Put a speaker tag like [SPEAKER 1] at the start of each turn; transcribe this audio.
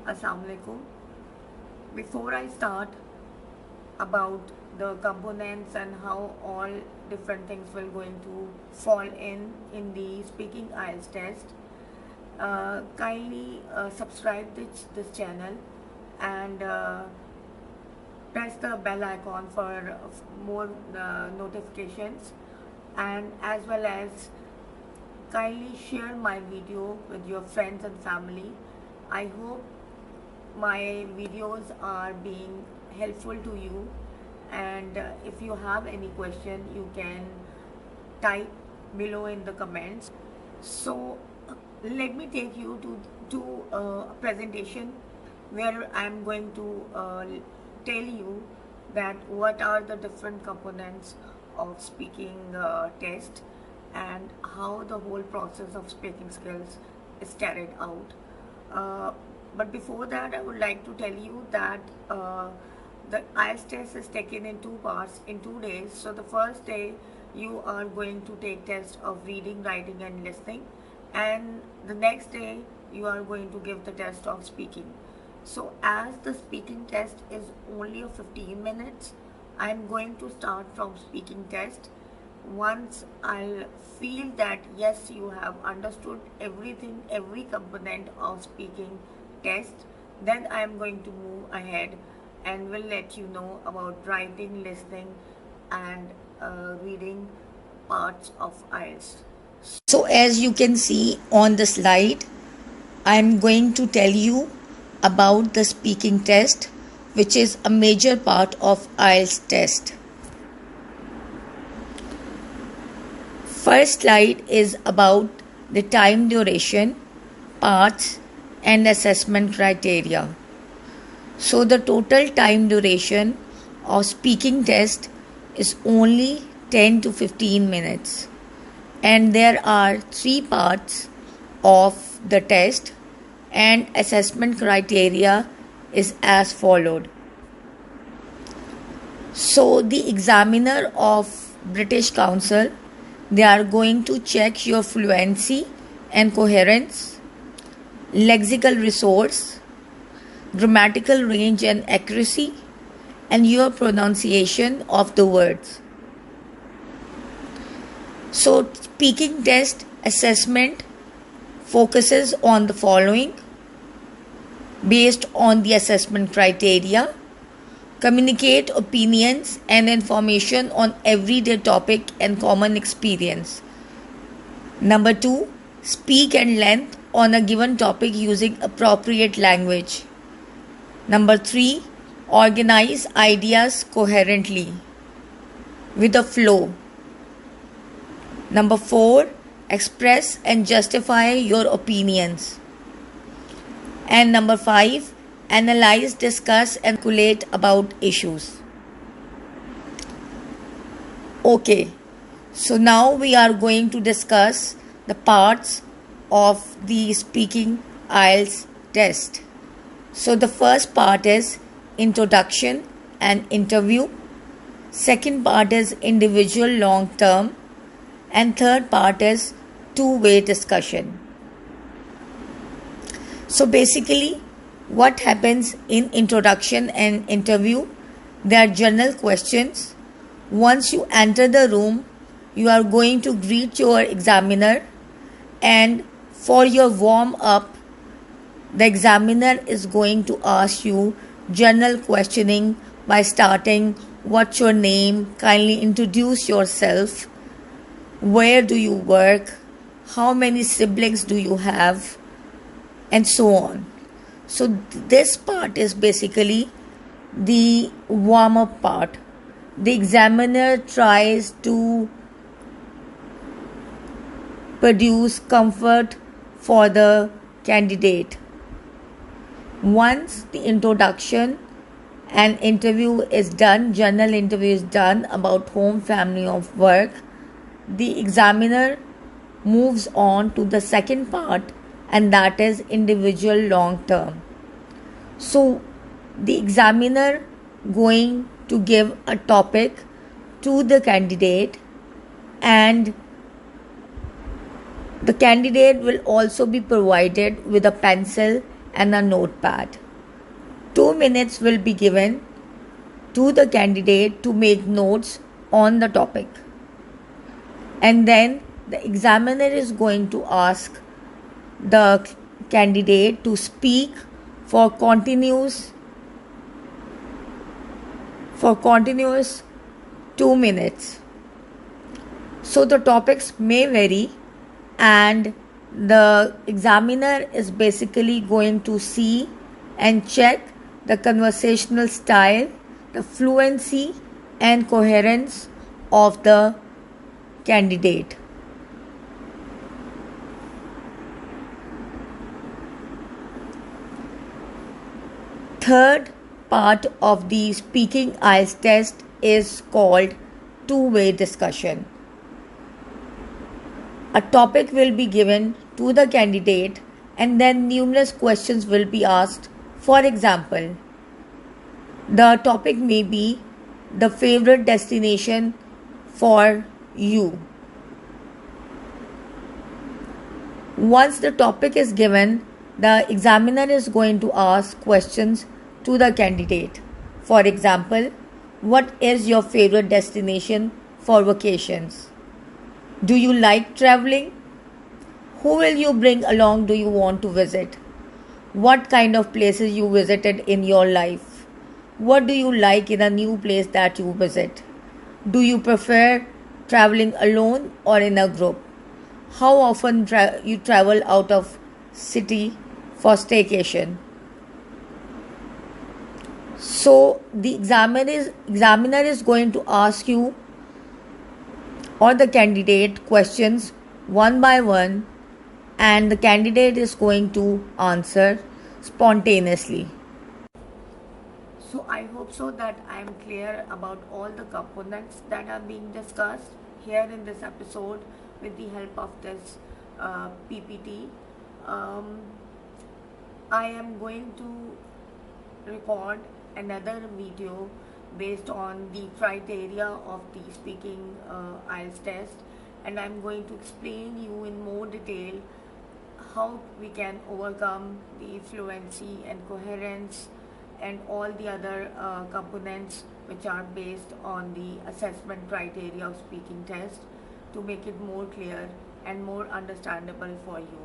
[SPEAKER 1] Assalamu alaikum. Before I start about the components and how all different things will going to fall in the speaking IELTS test, kindly subscribe this channel and press the bell icon for more notifications, and as well as kindly share my video with your friends and family. I hope my videos are being helpful to you, and if you have any question you can type below in the comments. So let me take you to a presentation where I'm going to tell you that what are the different components of speaking test and how the whole process of speaking skills is carried out. But before that, I would like to tell you that the IELTS test is taken in two parts, in 2 days. So the first day you are going to take test of reading, writing and listening, and the next day you are going to give the test of speaking. So as the speaking test is only of 15 minutes, I am going to start from speaking test. Once I'll feel that yes, you have understood everything, every component of speaking test, then I am going to move ahead and will let you know about writing, listening and reading parts of IELTS.
[SPEAKER 2] So as you can see on the slide, I am going to tell you about the speaking test, which is a major part of IELTS test. First slide is about the time duration, parts and assessment criteria. So the total time duration of speaking test is only 10 to 15 minutes. And there are 3 parts of the test, and assessment criteria is as followed. So the examiner of British Council, they are going to check your fluency and coherence, lexical resource, grammatical range and accuracy, and your pronunciation of the words. So speaking test assessment focuses on the following based on the assessment criteria: communicate opinions and information on everyday topic and common experience. Number 2, speak at length on a given topic using appropriate language. Number 3, organize ideas coherently with a flow. Number 4, express and justify your opinions. And number 5, analyze, discuss and calculate about issues. Okay, so now we are going to discuss the parts of the speaking IELTS test. So the first part is introduction and interview. Second part is individual long term. And third part is two-way discussion. So basically what happens in introduction and interview, there are general questions. Once you enter the room, you are going to greet your examiner, and for your warm up, the examiner is going to ask you general questioning by starting, what's your name, kindly introduce yourself, where do you work, how many siblings do you have, and so on. So this part is basically the warm-up part. The examiner tries to produce comfort for the candidate. Once the introduction and interview is done, general interview is done about home, family, or work, the examiner moves on to the second part, and that is individual long term. So the examiner going to give a topic to the candidate, and the candidate will also be provided with a pencil and a notepad. 2 minutes will be given to the candidate to make notes on the topic. And then the examiner is going to ask the candidate to speak for continuous 2 minutes. So the topics may vary, and the examiner is basically going to see and check the conversational style, the fluency and coherence of the candidate. Third part of the speaking IELTS test is called two-way discussion. A topic will be given to the candidate and then numerous questions will be asked. For example, the topic may be the favorite destination for you. Once the topic is given, the examiner is going to ask questions to the candidate. For example, what is your favorite destination for vacations? Do you like traveling? Who will you bring along? Do you want to visit? What kind of places you visited in your life? What do you like in a new place that you visit? Do you prefer traveling alone or in a group? How often you travel out of city for staycation? So the examiner is going to ask you or the candidate questions one by one, and the candidate is going to answer spontaneously.
[SPEAKER 1] So I hope so that I am clear about all the components that are being discussed here in this episode with the help of this PPT. I am going to record another video based on the criteria of the speaking IELTS test, and I'm going to explain you in more detail how we can overcome the fluency and coherence and all the other components which are based on the assessment criteria of speaking test to make it more clear and more understandable for you.